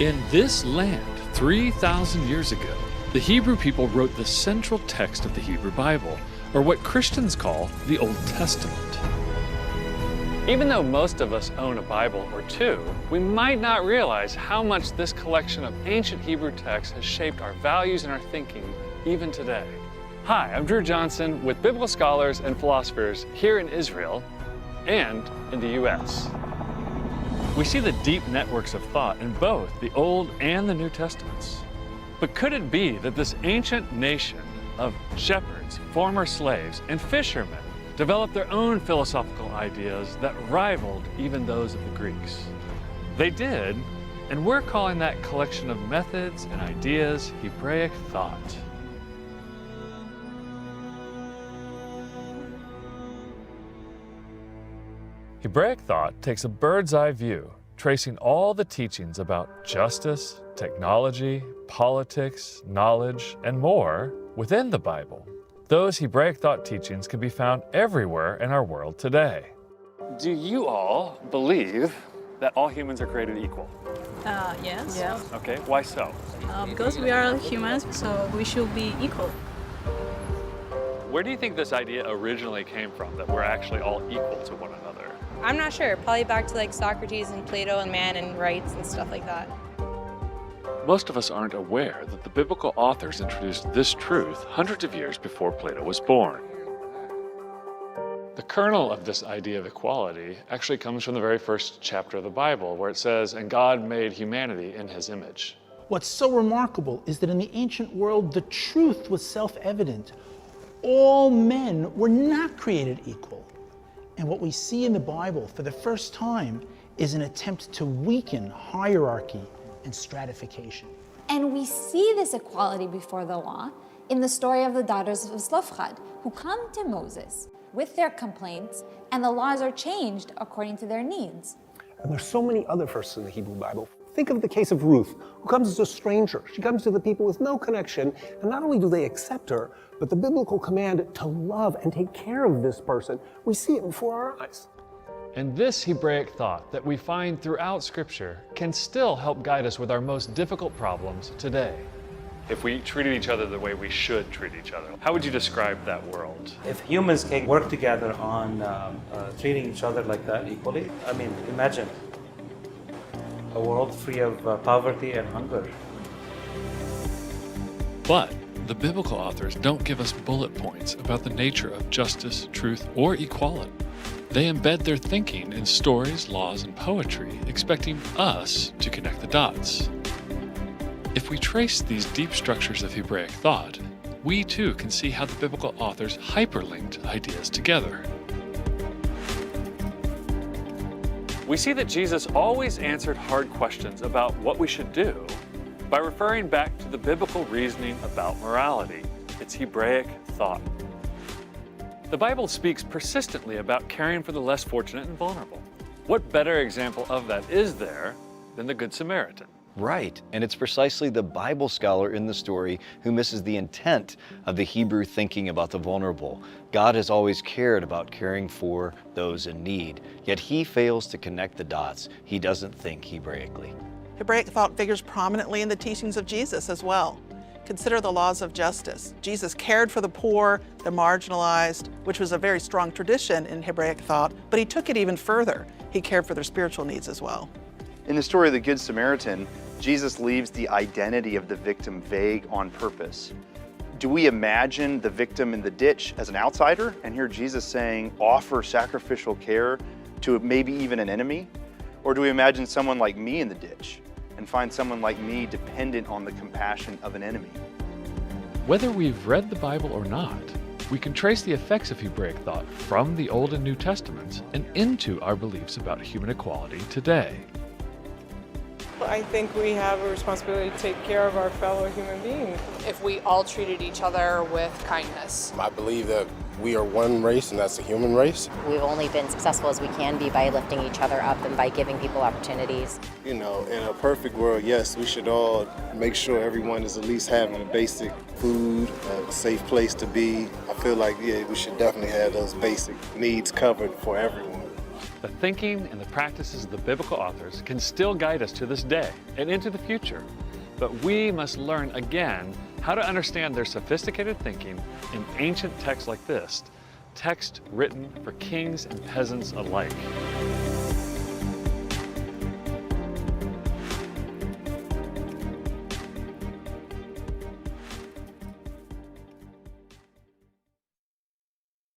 In this land, 3,000 years ago, the Hebrew people wrote the central text of the Hebrew Bible, or what Christians call the Old Testament. Even though most of us own a Bible or two, we might not realize how much this collection of ancient Hebrew texts has shaped our values and our thinking even today. Hi, I'm Drew Johnson with biblical scholars and philosophers here in Israel and in the U.S. We see the deep networks of thought in both the Old and the New Testaments. But could it be that this ancient nation of shepherds, former slaves, and fishermen developed their own philosophical ideas that rivaled even those of the Greeks? They did, and we're calling that collection of methods and ideas Hebraic thought. Hebraic thought takes a bird's-eye view, tracing all the teachings about justice, technology, politics, knowledge, and more within the Bible. Those Hebraic thought teachings can be found everywhere in our world today. Do you all believe that all humans are created equal? Yes. Yeah. Okay, why so? Because we are humans, so we should be equal. Where do you think this idea originally came from, that we're actually all equal to one another? I'm not sure. Probably back to like Socrates and Plato and man and rights and stuff like that. Most of us aren't aware that the biblical authors introduced this truth hundreds of years before Plato was born. The kernel of this idea of equality actually comes from the very first chapter of the Bible, where it says, "And God made humanity in his image." What's so remarkable is that in the ancient world, the truth was self-evident. All men were not created equal. And what we see in the Bible for the first time is an attempt to weaken hierarchy and stratification. And we see this equality before the law in the story of the daughters of Zelophehad, who come to Moses with their complaints, and the laws are changed according to their needs. And there's so many other verses in the Hebrew Bible. Think of the case of Ruth, who comes as a stranger. She comes to the people with no connection, and not only do they accept her, but the biblical command to love and take care of this person, we see it before our eyes. And this Hebraic thought that we find throughout Scripture can still help guide us with our most difficult problems today. If we treated each other the way we should treat each other, how would you describe that world? If humans can work together on treating each other like that equally, I mean, imagine a world free of poverty and hunger. But the biblical authors don't give us bullet points about the nature of justice, truth, or equality. They embed their thinking in stories, laws, and poetry, expecting us to connect the dots. If we trace these deep structures of Hebraic thought, we too can see how the biblical authors hyperlinked ideas together. We see that Jesus always answered hard questions about what we should do by referring back to the biblical reasoning about morality. It's Hebraic thought. The Bible speaks persistently about caring for the less fortunate and vulnerable. What better example of that is there than the Good Samaritan? Right, and it's precisely the Bible scholar in the story who misses the intent of the Hebrew thinking about the vulnerable. God has always cared about caring for those in need, yet he fails to connect the dots. He doesn't think Hebraically. Hebraic thought figures prominently in the teachings of Jesus as well. Consider the laws of justice. Jesus cared for the poor, the marginalized, which was a very strong tradition in Hebraic thought, but he took it even further. He cared for their spiritual needs as well. In the story of the Good Samaritan, Jesus leaves the identity of the victim vague on purpose. Do we imagine the victim in the ditch as an outsider and hear Jesus saying, offer sacrificial care to maybe even an enemy? Or do we imagine someone like me in the ditch and find someone like me dependent on the compassion of an enemy? Whether we've read the Bible or not, we can trace the effects of Hebraic thought from the Old and New Testaments and into our beliefs about human equality today. I think we have a responsibility to take care of our fellow human beings. If we all treated each other with kindness. I believe that we are one race, and that's the human race. We've only been successful as we can be by lifting each other up and by giving people opportunities. You know, in a perfect world, yes, we should all make sure everyone is at least having a basic food, a safe place to be. I feel like, yeah, we should definitely have those basic needs covered for everyone. The thinking and the practices of the biblical authors can still guide us to this day and into the future, but we must learn again how to understand their sophisticated thinking in ancient texts like this, text written for kings and peasants alike.